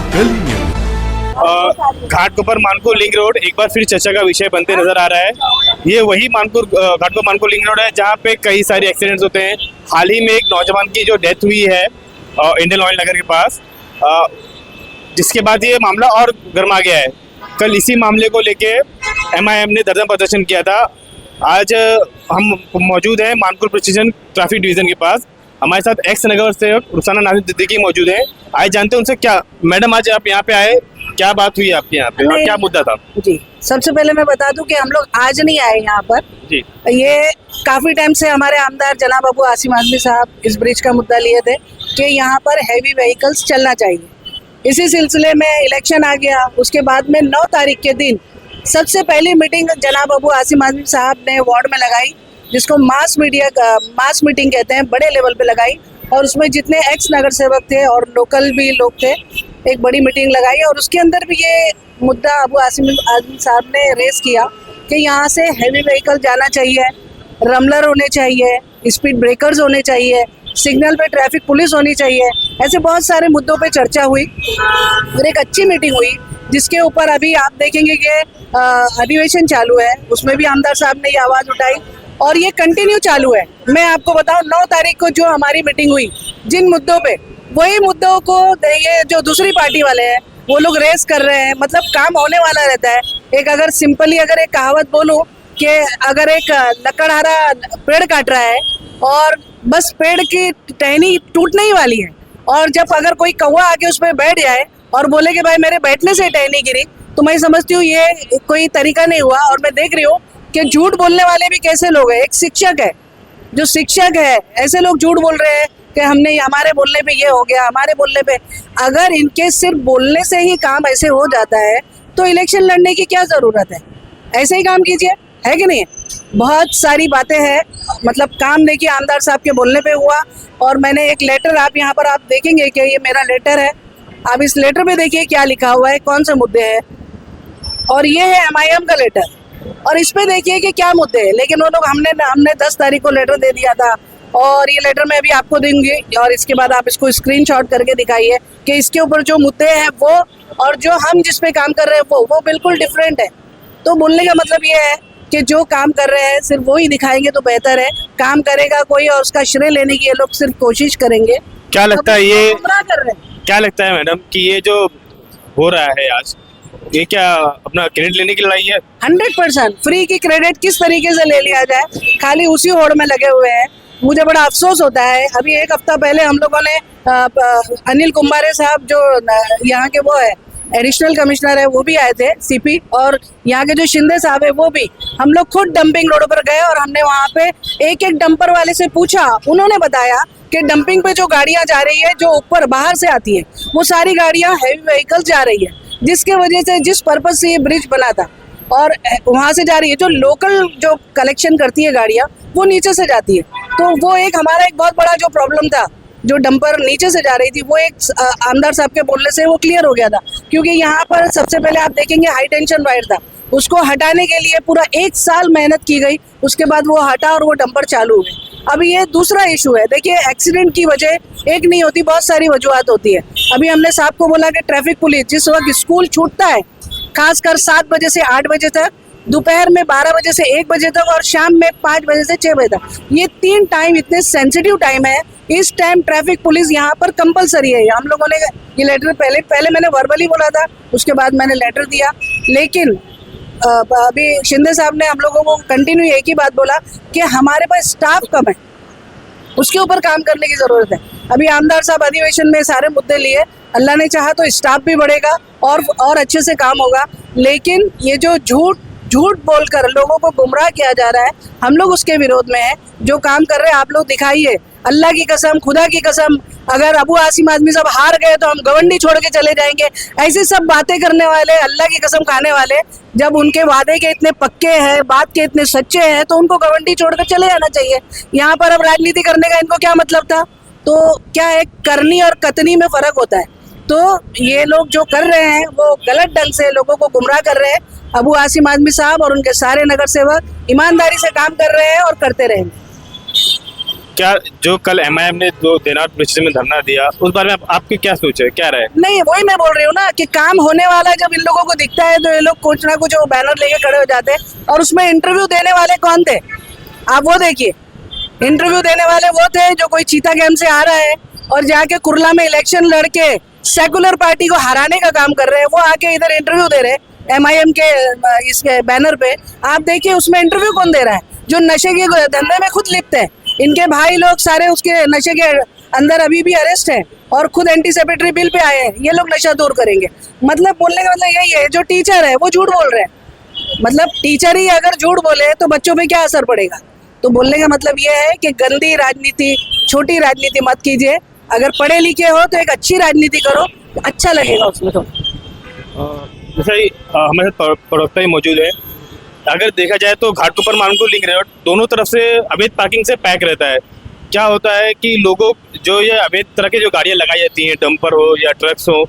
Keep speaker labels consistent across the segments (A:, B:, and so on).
A: कली news.
B: Ghatkopar Manpur link road एक बार फिर चर्चा का विषय बनते नजर आ रहा है। ये वही घाटकोपर मानपुर लिंक रोड है जहाँ पे कई सारे एक्सीडेंट्स होते हैं। हाल ही में एक नौजवान की जो डेथ हुई है इंडियन ऑयल नगर के पास, जिसके बाद ये मामला और गर्मा गया है। कल इसी मामले को लेके MIM ने धरना प्रदर्शन किया था। आज हम मौजूद हैं मानपुर प्रिसीजन ट्रैफिक डिवीजन के पास। हमारे साथ एक्स नगर से रुखसाना नाज़िम सिद्दीकी मौजूद है। आज जानते हैं उनसे क्या। मैडम, आज आप यहाँ पे आए, क्या बात हुई आपके यहाँ पे और क्या मुद्दा था?
C: जी, सबसे पहले मैं बता दूं कि हम लोग आज नहीं आए यहाँ पर
B: जी।
C: ये काफी टाइम से हमारे आमदार जनाब अबू आसिम आजमी साहब इस ब्रिज का मुद्दा लिए थे कि यहाँ पर हैवी व्हीकल्स चलना चाहिए। इसी सिलसिले में इलेक्शन आ गया। उसके बाद में 9 तारीख के दिन सबसे पहली मीटिंग जनाब अबू आसिम आजमी साहब ने वार्ड में लगाई, जिसको मास मीटिंग कहते हैं, बड़े लेवल पे लगाई। और उसमें जितने एक्स नगर सेवक थे और लोकल भी लोग थे, एक बड़ी मीटिंग लगाई। और उसके अंदर भी ये मुद्दा अबू आसिम आजमी साहब ने रेस किया कि यहाँ से हैवी व्हीकल जाना चाहिए, रमलर होने चाहिए, स्पीड ब्रेकर्स होने चाहिए, सिग्नल पे ट्रैफिक पुलिस होनी चाहिए। ऐसे बहुत सारे मुद्दों पे चर्चा हुई और एक अच्छी मीटिंग हुई, जिसके ऊपर अभी आप देखेंगे कि अधिवेशन चालू है। उसमें भी आमदार साहब ने ये आवाज़ उठाई और ये कंटिन्यू चालू है। मैं आपको बताऊं, 9 तारीख को जो हमारी मीटिंग हुई, जिन मुद्दों पे, वही मुद्दों को ये जो दूसरी पार्टी वाले हैं वो लोग रेस कर रहे हैं। मतलब काम होने वाला रहता है। एक अगर सिंपली अगर एक कहावत बोलूं कि अगर एक लकड़हारा पेड़ काट रहा है और बस पेड़ की टहनी टूटने ही वाली है, और जब अगर कोई कौवा आके उस पर बैठ जाए और बोले कि भाई मेरे बैठने से टहनी गिरी, तो मैं समझती हूँ ये कोई तरीका नहीं हुआ। और मैं देख रही हूँ कि झूठ बोलने वाले भी कैसे लोग हैं। एक शिक्षक है, जो शिक्षक है, ऐसे लोग झूठ बोल रहे हैं कि हमने हमारे बोलने पे ये हो गया, हमारे बोलने पे। अगर इनके सिर्फ बोलने से ही काम ऐसे हो जाता है तो इलेक्शन लड़ने की क्या ज़रूरत है? ऐसे ही काम कीजिए, है कि नहीं? बहुत सारी बातें हैं। मतलब काम देखिए आमदार साहब के बोलने पे हुआ। और मैंने एक लेटर, आप यहाँ पर आप देखेंगे कि ये मेरा लेटर है। आप इस लेटर में देखिए क्या लिखा हुआ है, कौन से मुद्दे हैं। और ये है MIM का लेटर, और इस पे देखिए कि क्या मुद्दे हैं। लेकिन वो लोग हमने 10 तारीख को लेटर दे दिया था, और ये लेटर मैं अभी आपको दूंगी और इसके बाद आप इसको स्क्रीनशॉट करके दिखाइए कि इसके ऊपर जो मुद्दे हैं वो और जो हम जिस पे काम कर रहे हैं वो बिल्कुल डिफरेंट है। तो बोलने का मतलब ये है कि जो काम कर रहे हैं सिर्फ वो ही दिखाएंगे तो बेहतर है। काम करेगा कोई और उसका श्रेय लेने की ये लोग सिर्फ कोशिश करेंगे।
B: क्या लगता है ये
C: गुमराह कर रहे हैं।
B: क्या लगता है मैडम कि ये जो हो रहा है आज, ये क्या अपना क्रेडिट लेने की लड़ाई है?
C: 100% फ्री की क्रेडिट किस तरीके से ले लिया जाए, खाली उसी होड़ में लगे हुए हैं। मुझे बड़ा अफसोस होता है। अभी एक हफ्ता पहले हम लोगों ने अनिल कुंभारे साहब जो यहाँ के वो है एडिशनल कमिश्नर है, वो भी आए थे CP, और यहाँ के जो शिंदे साहब है वो भी। हम लोग खुद डंपिंग रोड पर गए और हमने वहाँ पे एक एक डंपर वाले से पूछा। उन्होंने बताया कि डंपिंग पे जो गाड़ियाँ जा रही है, जो ऊपर बाहर से आती है, वो सारी गाड़ियाँ हैवी व्हीकल जा रही है, जिसके वजह से जिस पर्पज से ये ब्रिज बना था और वहाँ से जा रही है। जो लोकल जो कलेक्शन करती है गाड़ियाँ, वो नीचे से जाती है। तो वो एक हमारा एक बहुत बड़ा जो प्रॉब्लम था, जो डंपर नीचे से जा रही थी, वो एक आमदार साहब के बोलने से वो क्लियर हो गया था। क्योंकि यहाँ पर सबसे पहले आप देखेंगे हाई टेंशन वायर था, उसको हटाने के लिए पूरा 1 साल मेहनत की गई। उसके बाद वो हटा और वो डंपर चालू हुए। अभी ये दूसरा इशू है। देखिए, एक्सीडेंट की वजह एक नहीं होती, बहुत सारी वजूहत होती है। अभी हमने साहब को बोला कि ट्रैफिक पुलिस जिस वक्त स्कूल छूटता है, खासकर 7 बजे से 8 बजे तक, दोपहर में 12 बजे से 1 बजे तक, और शाम में 5 बजे से 6 बजे तक, ये 3 टाइम इतने सेंसिटिव टाइम है। इस टाइम ट्रैफिक पुलिस यहाँ पर कंपलसरी है। हम लोगों ने ये लेटर पहले मैंने वर्बली बोला था, उसके बाद मैंने लेटर दिया। लेकिन अभी शिंदे साहब ने हम लोगों को कंटिन्यू एक ही बात बोला कि हमारे पास स्टाफ कम है, उसके ऊपर काम करने की ज़रूरत है। अभी आमदार साहब अधिवेशन में सारे मुद्दे लिए, अल्लाह ने चाहा तो स्टाफ भी बढ़ेगा और अच्छे से काम होगा। लेकिन ये जो झूठ बोलकर लोगों को गुमराह किया जा रहा है, हम लोग उसके विरोध में हैं। जो काम कर रहे हैं आप लोग दिखाइए। अल्लाह की कसम, खुदा की कसम, अगर अबू आसिम आजमी साहब हार गए तो हम गवंडी छोड़ के चले जाएंगे। ऐसी सब बातें करने वाले, अल्लाह की कसम खाने वाले, जब उनके वादे के इतने पक्के हैं, बात के इतने सच्चे हैं, तो उनको गवंडी छोड़ कर चले जाना चाहिए। यहाँ पर अब राजनीति करने का इनको क्या मतलब था? तो क्या है, करनी और कतनी में फ़र्क होता है। तो ये लोग जो कर रहे हैं वो गलत ढंग से लोगों को गुमराह कर रहे हैं। अबू आसिम आजमी साहब और उनके सारे नगर सेवक ईमानदारी से काम कर रहे हैं और करते रहेंगे।
B: क्या जो कल एमआईएम ने जो देनार पुलिस स्टेशन में धरना दिया उस बारे में आपकी क्या सोच है, क्या राय है?
C: नहीं, वही मैं बोल रही हूँ ना कि काम होने वाला जब इन लोगों को दिखता है तो ये लोग कुछ ना कुछ वो बैनर लेके खड़े हो जाते हैं। और उसमें इंटरव्यू देने वाले कौन थे, आप वो देखिए। इंटरव्यू देने वाले वो थे जो कोई चीता गेम से आ रहा है और जाके कुर्ला में इलेक्शन लड़के सेकुलर पार्टी को हराने का काम कर रहे हैं, वो आके इधर इंटरव्यू दे रहे हैं एमआईएम के इसके बैनर पे। आप देखिए उसमें इंटरव्यू कौन दे रहा है, जो नशे के धंधे में खुद लिप्त है। इनके भाई लोग सारे उसके नशे के अंदर अभी भी अरेस्ट है और खुद एंटी सेपेटरी बिल पे आए हैं। ये लोग नशा दूर करेंगे, मतलब बोलने का मतलब यही है। जो टीचर है वो झूठ बोल रहे हैं, मतलब टीचर ही अगर झूठ बोले तो बच्चों पे क्या असर पड़ेगा। तो बोलने का मतलब ये है कि गंदी राजनीति, छोटी राजनीति मत कीजिए। अगर पढ़े लिखे हो तो एक अच्छी राजनीति करो, अच्छा लगेगा उसमें। तो
B: जैसे ही हमारे साथ प्रवक्ता ही मौजूद है, अगर देखा जाए तो घाटकोपर मानकोर लिंक रोड दोनों तरफ से अवैध पार्किंग से पैक रहता है। क्या होता है कि लोगों जो ये अवैध तरह की जो गाड़ियाँ लगाई जाती हैं, डंपर हो या ट्रक्स हो,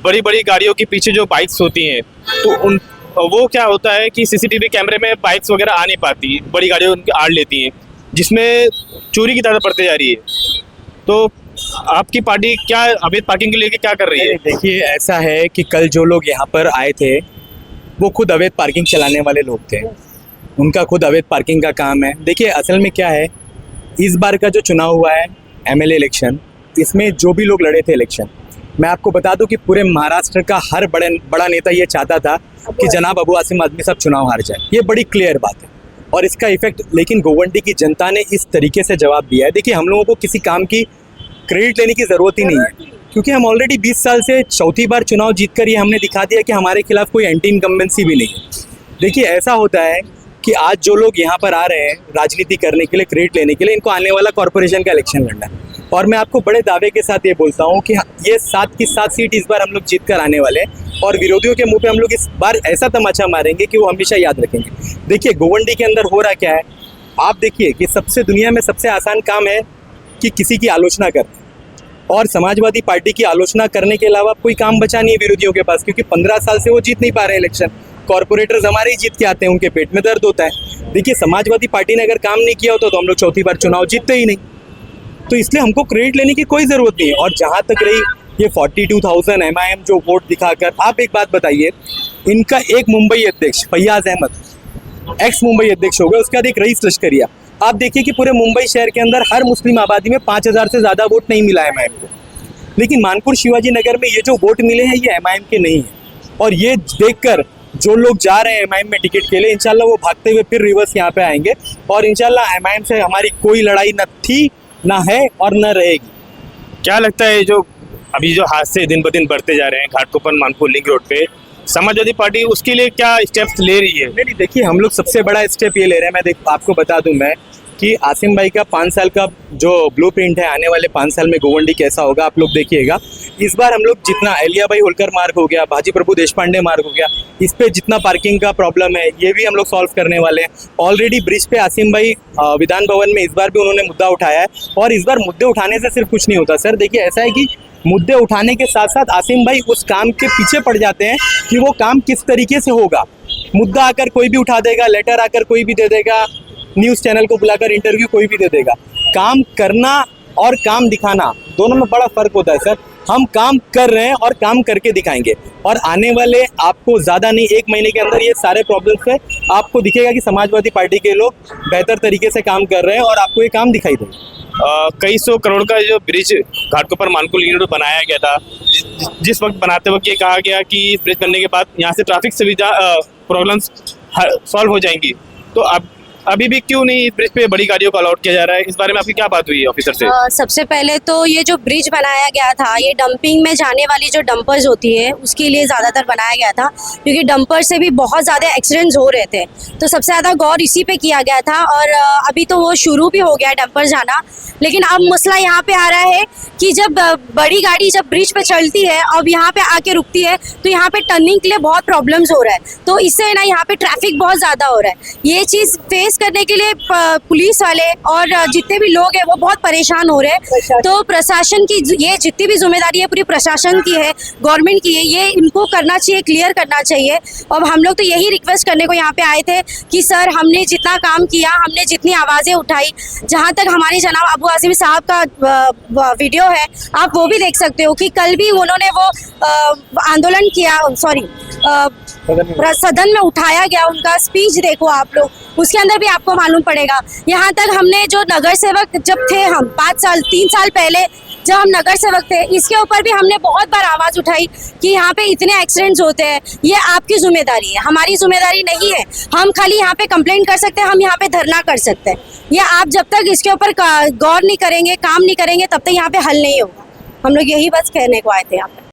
B: बड़ी बड़ी गाड़ियों के पीछे जो बाइक्स होती हैं, तो उन वो क्या होता है कि सीसीटीवी कैमरे में बाइक्स वगैरह आ नहीं पाती, बड़ी गाड़ियाँ उनकी आड़ लेती हैं, जिसमें चोरी की तादाद बढ़ती जा रही है। तो आपकी पार्टी क्या अवैध पार्किंग के लिए क्या कर रही है?
A: देखिए, ऐसा है कि कल जो लोग यहाँ पर आए थे वो खुद अवैध पार्किंग चलाने वाले लोग थे, उनका खुद अवैध पार्किंग का काम है। देखिए, असल में क्या है, इस बार का जो चुनाव हुआ है एमएलए इलेक्शन, इसमें जो भी लोग लड़े थे इलेक्शन, मैं आपको बता दूं कि पूरे महाराष्ट्र का हर बड़ा नेता ये चाहता था कि जनाब अबू आसिम आज़मी साहब चुनाव हार जाए। ये बड़ी क्लियर बात है और इसका इफेक्ट लेकिन गोवंडी की जनता ने इस तरीके से जवाब दिया है। देखिए, हम लोगों को किसी काम की क्रेडिट लेने की ज़रूरत ही नहीं है, क्योंकि हम ऑलरेडी 20 साल से चौथी बार चुनाव जीतकर ये हमने दिखा दिया कि हमारे खिलाफ कोई एंटी इनकम्बेंसी भी नहीं है। देखिए, ऐसा होता है कि आज जो लोग यहाँ पर आ रहे हैं राजनीति करने के लिए, क्रेडिट लेने के लिए, इनको आने वाला कॉर्पोरेशन का इलेक्शन लड़ना है। और मैं आपको बड़े दावे के साथ ये बोलता हूँ कि ये 7 की 7 सीट इस बार हम लोग जीत कर आने वाले हैं और विरोधियों के मुंह पे हम लोग इस बार ऐसा तमाचा मारेंगे कि वो हमेशा याद रखेंगे। देखिए, गोवंडी के अंदर हो रहा क्या है, आप देखिए कि दुनिया में सबसे आसान काम है कि किसी की आलोचना करना, और समाजवादी पार्टी की आलोचना करने के अलावा कोई काम बचा नहीं है विरोधियों के पास, क्योंकि 15 साल से वो जीत नहीं पा रहे इलेक्शन। कॉर्पोरेटर्स हमारे ही जीत के आते हैं, उनके पेट में दर्द होता है। देखिए, समाजवादी पार्टी ने अगर काम नहीं किया होता तो हम लोग चौथी बार चुनाव जीतते ही नहीं। तो इसलिए हमको क्रेडिट लेने की कोई ज़रूरत नहीं है। और जहाँ तक रही ये 42,000 एमआईएम जो वोट दिखाकर, आप एक बात बताइए, इनका एक मुंबई अध्यक्ष फैयाज अहमद एक्स मुंबई अध्यक्ष हो गए, उसके बाद एक रईस लश्करिया। आप देखिए कि पूरे मुंबई शहर के अंदर हर मुस्लिम आबादी में 5,000 से ज़्यादा वोट नहीं मिला एमआईएम को, लेकिन मानपुर शिवाजी नगर में ये जो वोट मिले हैं ये एमआईएम के नहीं है। और ये देखकर जो लोग जा रहे हैं एमआईएम में टिकट के लिए, इंशाल्लाह वो भागते हुए फिर रिवर्स यहाँ पे आएंगे और इंशाल्लाह एमआईएम से हमारी कोई लड़ाई न थी, ना है और न रहेगी।
B: क्या लगता है जो अभी जो हादसे दिन ब दिन बढ़ते जा रहे हैं घाटकोपर मानपुर लिंक रोड पे, समाजवादी पार्टी उसके लिए क्या स्टेप्स ले रही है?
A: नहीं, देखिए, हम लोग सबसे बड़ा स्टेप ये ले रहे हैं। आपको बता दूं मैं कि आसिम भाई का 5 साल का जो ब्लूप्रिंट है, आने वाले 5 साल में गोवंडी कैसा होगा आप लोग देखिएगा। इस बार हम लोग जितना एलिया भाई होलकर मार्ग हो गया, बाजी प्रभु देशपांडे मार्ग हो गया, इस पे जितना पार्किंग का प्रॉब्लम है ये भी हम लोग सॉल्व करने वाले हैं। ऑलरेडी ब्रिज पे आसिम भाई विधान भवन में इस बार भी उन्होंने मुद्दा उठाया है। और इस बार मुद्दे उठाने से सिर्फ कुछ नहीं होता सर। देखिए, ऐसा है कि मुद्दे उठाने के साथ साथ आसिम भाई उस काम के पीछे पड़ जाते हैं कि वो काम किस तरीके से होगा। मुद्दा आकर कोई भी उठा देगा, लेटर आकर कोई भी दे देगा, न्यूज़ चैनल को बुलाकर इंटरव्यू कोई भी दे देगा। काम करना और काम दिखाना दोनों में बड़ा फर्क होता है सर। हम काम कर रहे हैं और काम करके दिखाएंगे, और आने वाले आपको ज़्यादा नहीं 1 महीने के अंदर ये सारे प्रॉब्लम्स है आपको दिखेगा कि समाजवादी पार्टी के लोग बेहतर तरीके से काम कर रहे हैं और आपको ये काम दिखाई देगा।
B: कई 100 करोड़ का जो bridge Ghatkopar Manpur link road बनाया गया था, जिस वक्त बनाते वक्त ये कहा गया कि इस ब्रिज बनने के बाद यहाँ से ट्रैफिक सुविधा प्रॉब्लम्स सॉल्व हो जाएंगी, तो अब अभी भी क्यों नहीं इस ब्रिज पे बड़ी गाड़ियों को अलाउड किया जा रहा है? इस बारे में आपकी क्या बात हुई है ऑफिसर से?
D: सबसे पहले तो ये जो ब्रिज बनाया गया था, ये डंपिंग में जाने वाली जो डंपर्स होती है उसके लिए ज़्यादातर बनाया गया था, क्योंकि डंपर से भी बहुत ज़्यादा एक्सीडेंट्स हो रहे थे। तो सबसे ज़्यादा गौर इसी पे किया गया था, और अभी तो वो शुरू भी हो गया है डंपर जाना। लेकिन अब मसला यहाँ पे आ रहा है कि जब बड़ी गाड़ी जब ब्रिज पे चलती है, अब यहाँ पे आके रुकती है, तो यहाँ पे टर्निंग के लिए बहुत प्रॉब्लम्स हो रहा है। तो इससे ना यहाँ पे ट्रैफिक बहुत ज़्यादा हो रहा है। ये चीज़ फेस रिक्वेस्ट करने के लिए पुलिस वाले और जितने भी लोग हैं वो बहुत परेशान हो रहे हैं।
C: प्रशासन।
D: तो प्रशासन की ये जितनी भी जिम्मेदारी है पूरी प्रशासन की है, गवर्नमेंट की है, ये इनको करना चाहिए, क्लियर करना चाहिए। और हम लोग तो यही रिक्वेस्ट करने को यहाँ पे आए थे कि सर हमने जितना काम किया, हमने जितनी आवाज़ें उठाई, जहाँ तक हमारे जनाब अबू आसिम साहब का वीडियो है आप वो भी देख सकते हो कि कल भी उन्होंने वो आंदोलन किया, सॉरी सदन में उठाया गया, उनका स्पीच देखो आप लोग, उसके अंदर भी आपको मालूम पड़ेगा। यहाँ तक हमने जो नगर सेवक जब थे हम 3 साल पहले जब हम नगर सेवक थे, इसके ऊपर भी हमने बहुत बार आवाज़ उठाई कि यहाँ पे इतने एक्सीडेंट्स होते हैं, ये आपकी जिम्मेदारी है, हमारी जिम्मेदारी नहीं है। हम खाली यहाँ पे कंप्लेंट कर सकते हैं, हम यहाँ पे धरना कर सकते हैं। ये आप जब तक इसके ऊपर गौर नहीं करेंगे, काम नहीं करेंगे, तब तक यहाँ पे हल नहीं होगा। हम लोग यही बस कहने को आए थे यहाँ पे।